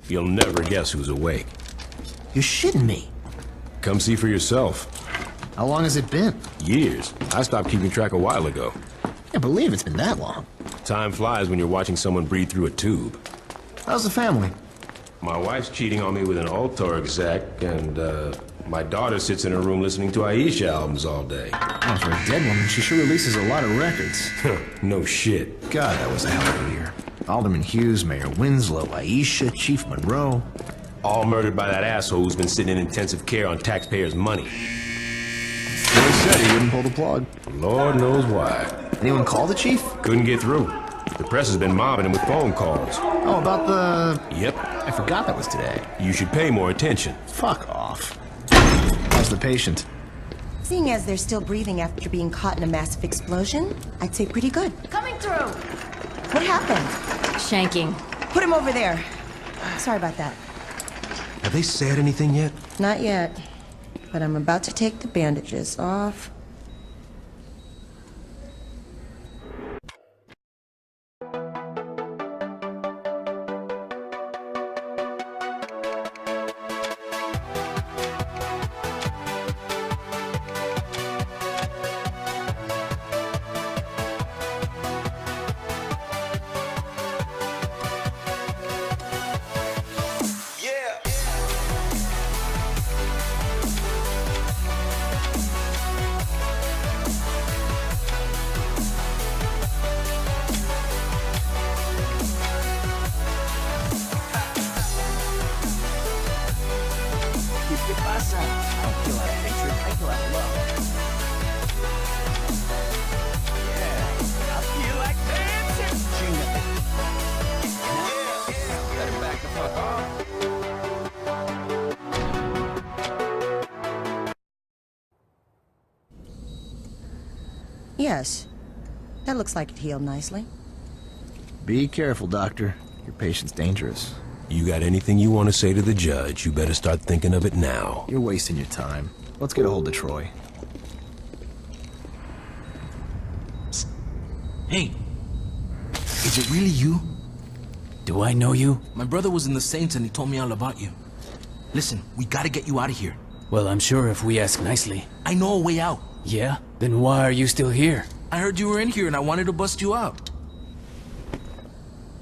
You'll never guess who's awake. You're shitting me. Come see for yourself. How long has it been? Years. I stopped keeping track a while ago. Can't believe it's been that long. Time flies when you're watching someone breathe through a tube. How's the family? My wife's cheating on me with an altar exec, and my daughter sits in her room listening to Aisha albums all day. Oh, for a dead woman, she sure releases a lot of records. No shit. God, that was a hell of a year. Alderman Hughes, Mayor Winslow, Aisha, Chief Monroe. All murdered by that asshole who's been sitting in intensive care on taxpayers' money. He said he wouldn't pull the plug. Lord knows why. Anyone call the chief? Couldn't get through. The press has been mobbing him with phone calls. Oh, about the... Yep. I forgot that was today. You should pay more attention. Fuck off. How's the patient? Seeing as they're still breathing after being caught in a massive explosion, I'd say pretty good. Coming through! What happened? Shanking. Put him over there. Sorry about that. Have they said anything yet? Not yet. But I'm about to take the bandages off. ¿Qué pasa? I don't feel out of hatred, I feel out of love. Yeah, I feel like dancing. Chingate. Yeah, better back the fuck off. Yes. That looks like it healed nicely. Be careful, Doctor. Your patient's dangerous. You got anything you want to say to the judge, you better start thinking of it now. You're wasting your time. Let's get a hold of Troy. Psst. Hey, is it really you? Do I know you? My brother was in the Saints and he told me all about you. Listen, we gotta get you out of here. Well, I'm sure if we ask nicely. I know a way out. Yeah? Then why are you still here? I heard you were in here and I wanted to bust you out.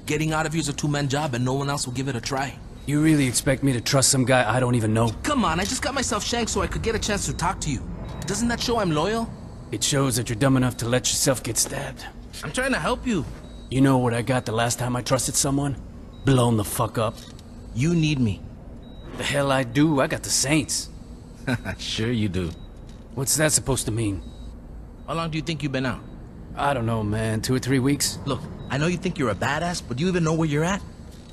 Getting out of here's a two-man job and no one else will give it a try. You really expect me to trust some guy I don't even know? Come on, I just got myself shanked so I could get a chance to talk to you. Doesn't that show I'm loyal? It shows that you're dumb enough to let yourself get stabbed. I'm trying to help you. You know what I got the last time I trusted someone? Blown the fuck up. You need me. The hell I do, I got the Saints. Sure you do. What's that supposed to mean? How long do you think you've been out? I don't know, man. 2 or 3 weeks? Look, I know you think you're a badass, but do you even know where you're at?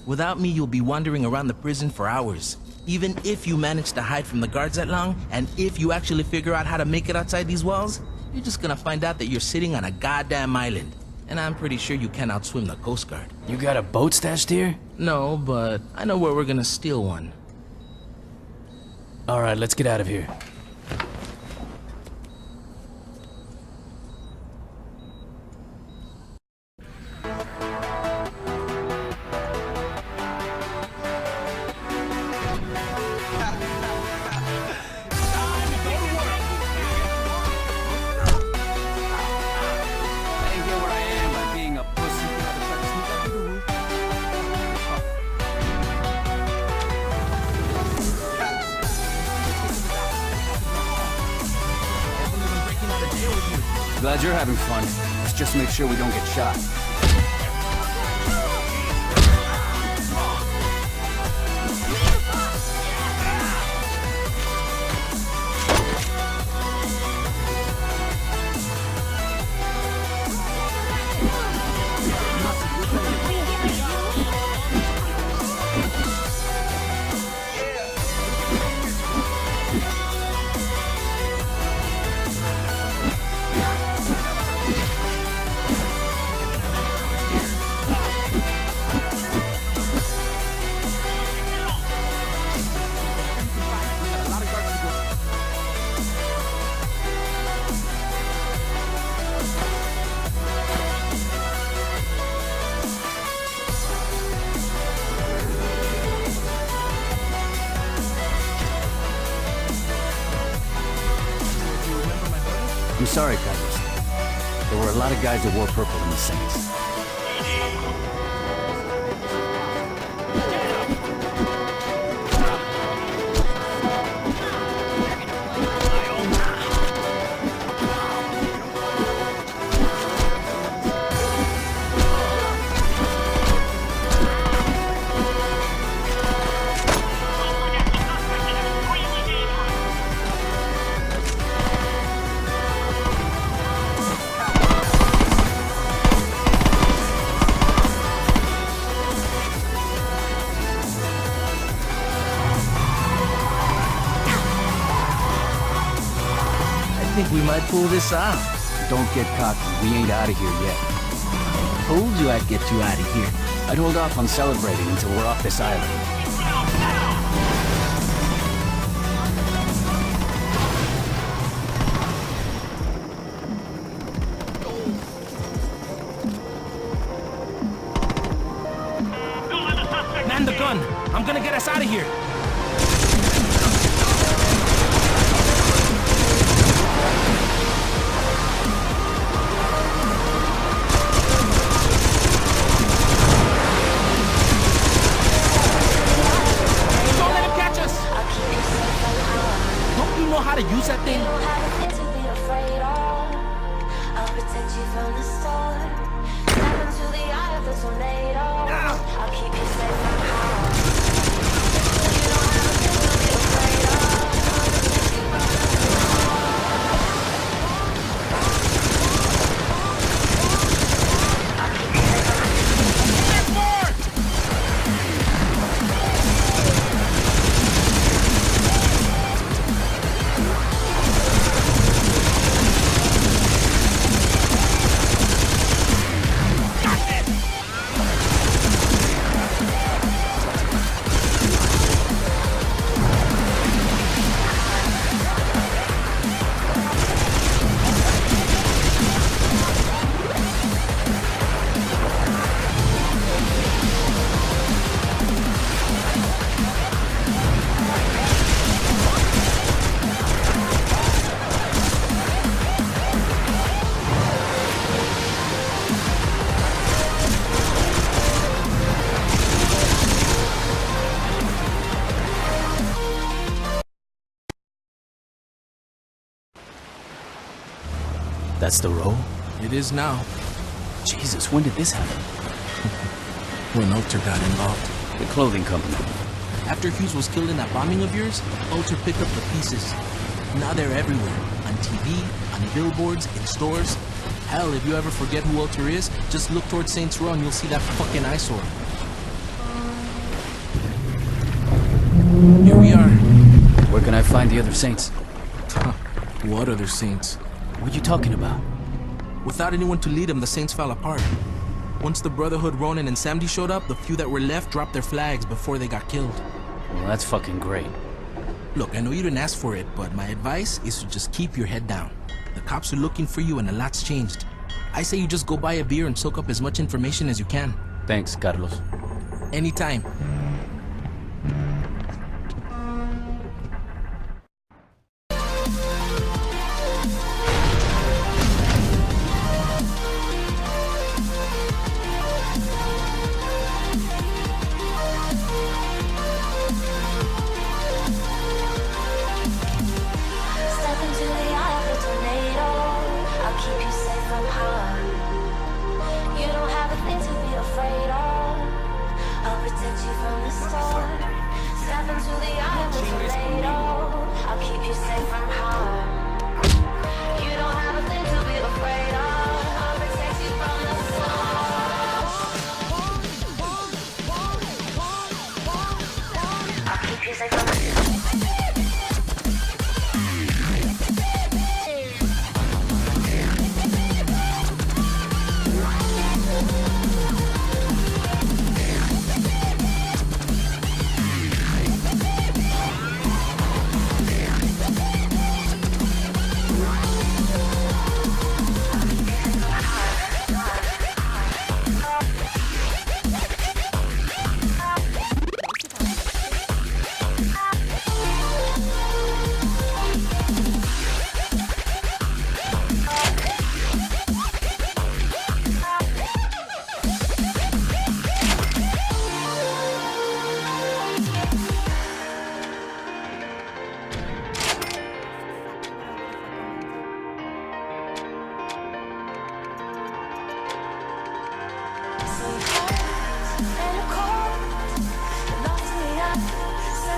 Without me, you'll be wandering around the prison for hours. Even if you manage to hide from the guards that long, and if you actually figure out how to make it outside these walls, you're just gonna find out that you're sitting on a goddamn island. And I'm pretty sure you can't outswim the Coast Guard. You got a boat stashed here? No, but I know where we're gonna steal one. Alright, let's get out of here. Glad you're having fun. Let's just make sure we don't get shot. sorry, Carlos. There were a lot of guys that wore purple in the Saints. I think we might pull this off. Don't get cocky. We ain't out of here yet. Told you I'd get you out of here. I'd hold off on celebrating until we're off this island. Man the gun! I'm gonna get us out of here! Don't let him catch us! Don't you know how to use that thing? I'll protect you from the storm. Step into the eye of the tornado. I'll keep you safe from harm. You don't have a thing to be afraid of. I'll keep you safe from harm. There's more! That's the row? It is now. Jesus, when did this happen? When Ulter got involved. The clothing company. After Hughes was killed in that bombing of yours, Ulter picked up the pieces. Now they're everywhere. On TV, on billboards, in stores. Hell, if you ever forget who Ulter is, just look towards Saints Row and you'll see that fucking eyesore. Here we are. Where can I find the other Saints? What other Saints? What are you talking about? Without anyone to lead them, the Saints fell apart. Once the Brotherhood, Ronin, and Samdi showed up, the few that were left dropped their flags before they got killed. Well, that's fucking great. Look, I know you didn't ask for it, but my advice is to just keep your head down. The cops are looking for you and a lot's changed. I say you just go buy a beer and soak up as much information as you can. Thanks, Carlos. Anytime. Step into the eye of the tornado. I'll keep you safe from harm. You don't have a thing to be afraid of. I'll protect you from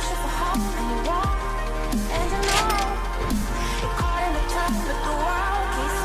push you for home and you're wrong. And you know, you're caught in a trap that the world keeps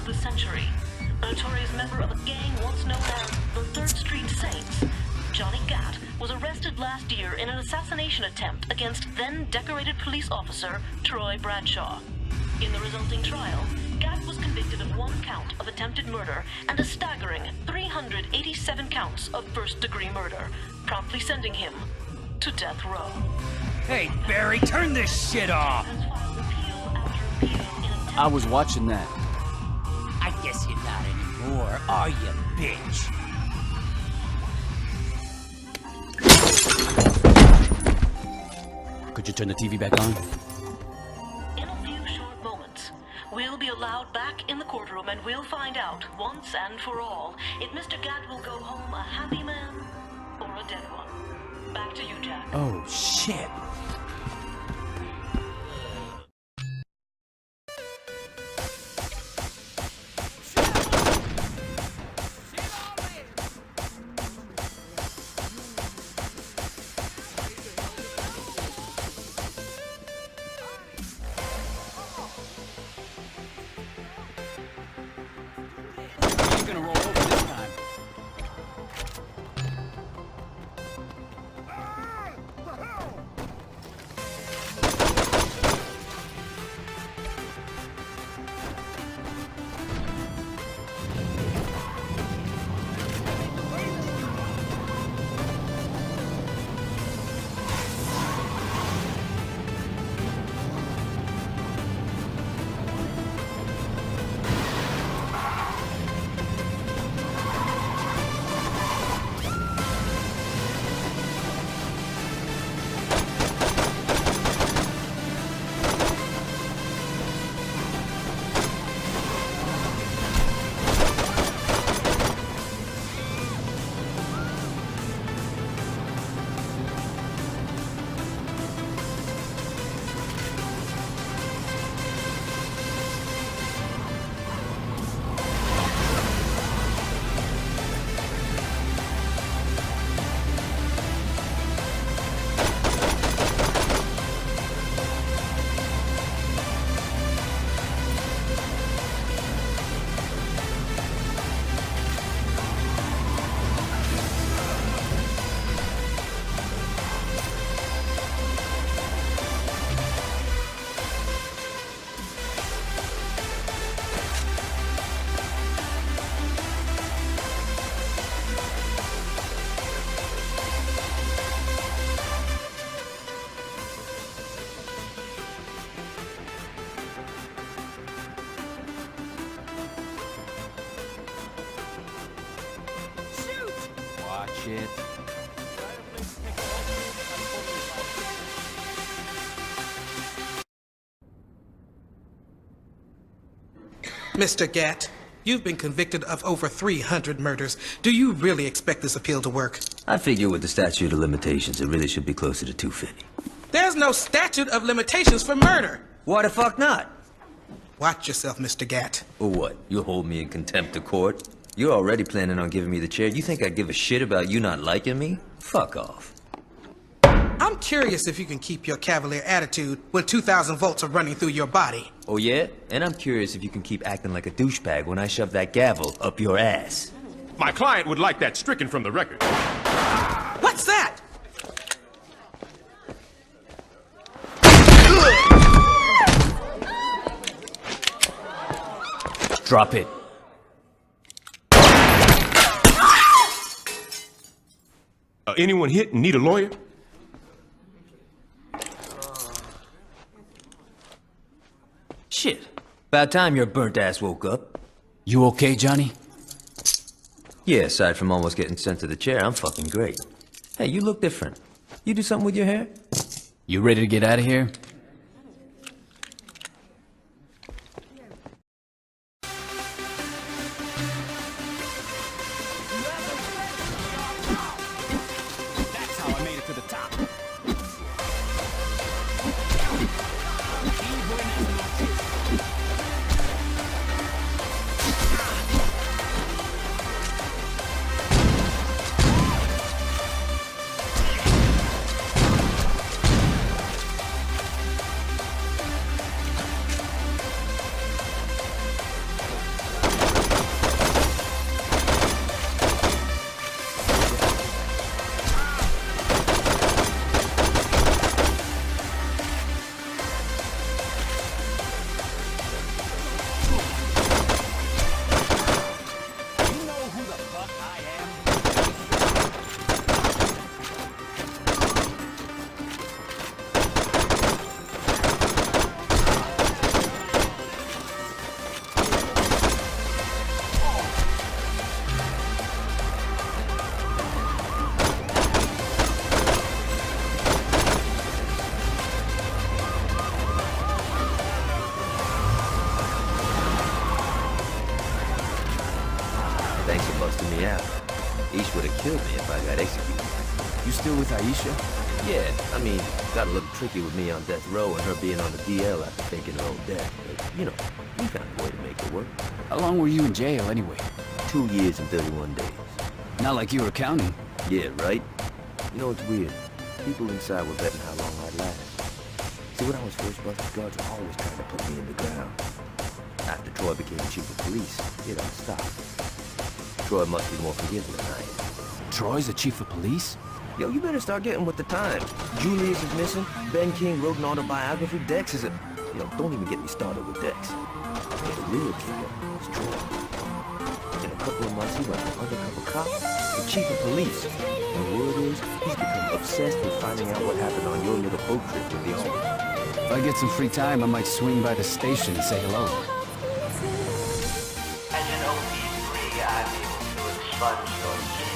the century. A notorious member of a gang once known as the 3rd Street Saints, Johnny Gat was arrested last year in an assassination attempt against then-decorated police officer Troy Bradshaw. In the resulting trial, Gat was convicted of 1 count of attempted murder and a staggering 387 counts of first-degree murder, promptly sending him to death row. Hey, Barry, turn this shit off! I was watching that. I guess you're not anymore, are you, bitch? Could you turn the TV back on? In a few short moments, we'll be allowed back in the courtroom and we'll find out, once and for all, if Mr. Gat will go home a happy man or a dead one. Back to you, Jack. Oh, shit. He's gonna roll over this time. Watch it. Mr. Gat, you've been convicted of over 300 murders. Do you really expect this appeal to work? I figure with the statute of limitations, it really should be closer to 250. There's no statute of limitations for murder. Why the fuck not? Watch yourself, Mr. Gat. Or what? You'll hold me in contempt of court? You're already planning on giving me the chair. You think I give a shit about you not liking me? Fuck off. I'm curious if you can keep your cavalier attitude when 2,000 volts are running through your body. Oh yeah? And I'm curious if you can keep acting like a douchebag when I shove that gavel up your ass. My client would like that stricken from the record. What's that? Drop it. Anyone hit and need a lawyer? Shit. About time your burnt ass woke up. You okay, Johnny? Yeah, aside from almost getting sent to the chair, I'm fucking great. Hey, you look different. You do something with your hair? You ready to get out of here? That's how I made it to the top. Thanks for busting me out. Ish would have killed me if I got executed. You still with Aisha? Yeah, I mean, got a little tricky with me on death row and her being on the DL after thinking her own death. But, you know, we found a way to make it work. How long were you in jail anyway? 2 years and 31 days. Not like you were counting. Yeah, right? You know, it's weird. People inside were betting how long I'd last. See, when I was first busted, guards were always trying to put me in the ground. After Troy became chief of police, it all stopped. Troy must be more forgiving than I am. Troy's the chief of police? Yo, you better start getting with the times. Julius is missing. Ben King wrote an autobiography. Dex is a... Yo, don't even get me started with Dex. The real kicker is Troy. In a couple of months, he went from undercover cop to chief of police. And the word is, he's become obsessed with finding out what happened on your little boat trip with the army. If I get some free time, I might swing by the station and say hello. As an OP3, I'm able to expunge your sin.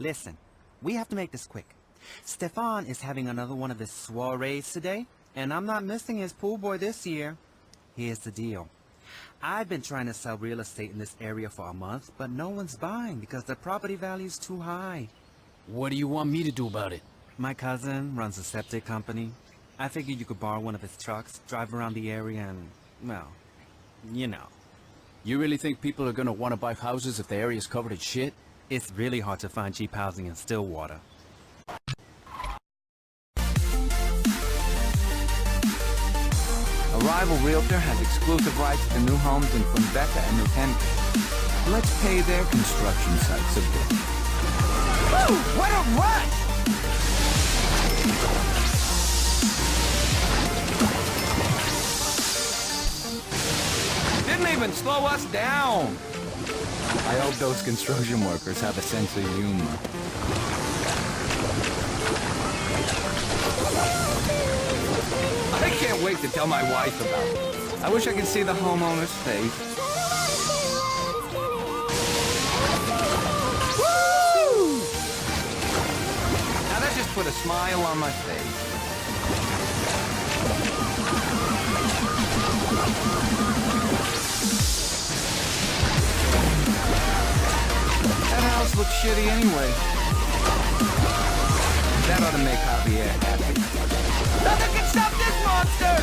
Listen, we have to make this quick. Stefan is having another one of his soirees today, and I'm not missing his pool boy this year. Here's the deal. I've been trying to sell real estate in this area for a month, but no one's buying because the property value's too high. What do you want me to do about it? My cousin runs a septic company. I figured you could borrow one of his trucks, drive around the area and, well, you know. You really think people are gonna want to buy houses if the area's covered in shit? It's really hard to find cheap housing in Stillwater. A rival realtor has exclusive rights to new homes in Quinbeca and New Henry. Let's pay their construction sites a bit. Woo! What a rush! Didn't even slow us down. I hope those construction workers have a sense of humor. I can't wait to tell my wife about it. I wish I could see the homeowner's face. Woo! Now that just put a smile on my face. That house looks shitty anyway. That ought to make Javier happy. Nothing can stop this monster!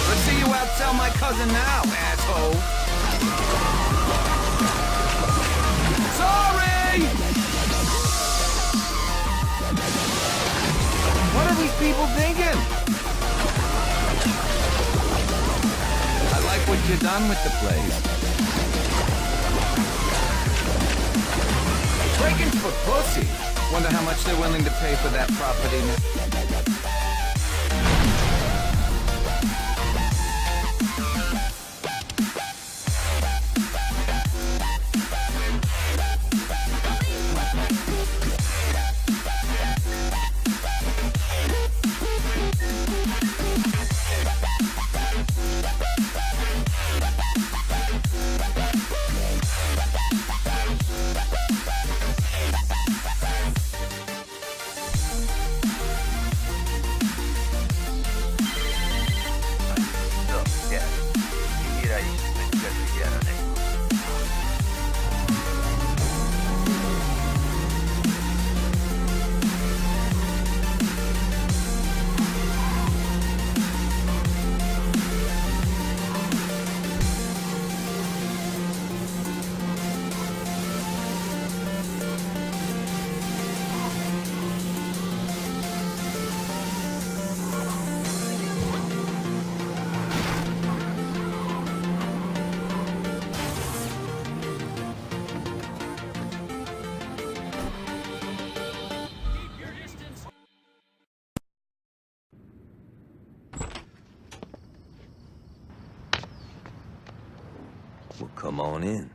Let's see you outsell my cousin now, asshole. Sorry! What are these people thinking? I like what you've done with the place. Breaking for pussy. Wonder how much they're willing to pay for that property. Well, come on in.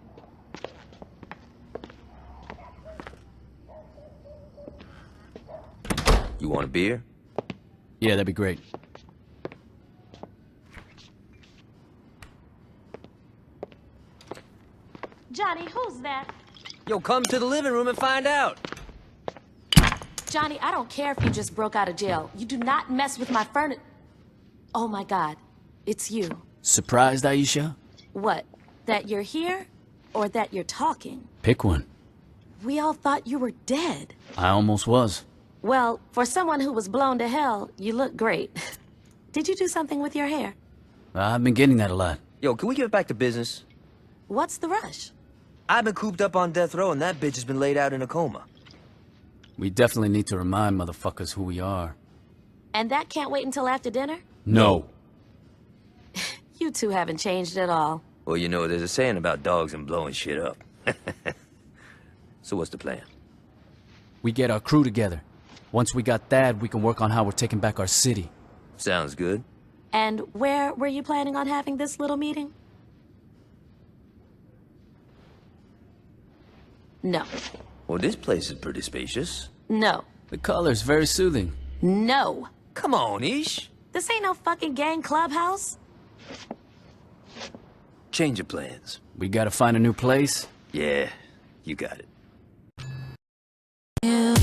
You want a beer? Yeah, that'd be great. Johnny, who's that? Yo, come to the living room and find out. Johnny, I don't care if you just broke out of jail. You do not mess with my furniture. Oh my God, it's you. Surprised, Aisha? What? That you're here, or that you're talking? Pick one. We all thought you were dead. I almost was. Well, for someone who was blown to hell, you look great. Did you do something with your hair? I've been getting that a lot. Yo, can we get back to business? What's the rush? I've been cooped up on death row and that bitch has been laid out in a coma. We definitely need to remind motherfuckers who we are. And that can't wait until after dinner? No. You two haven't changed at all. Well, you know, there's a saying about dogs and blowing shit up. So what's the plan? We get our crew together. Once we got that, we can work on how we're taking back our city. Sounds good. And where were you planning on having this little meeting? No. Well, this place is pretty spacious. No. The color's very soothing. No. Come on, Ish. This ain't no fucking gang clubhouse. Change your plans. We gotta find a new place. Yeah, you got it. Yeah.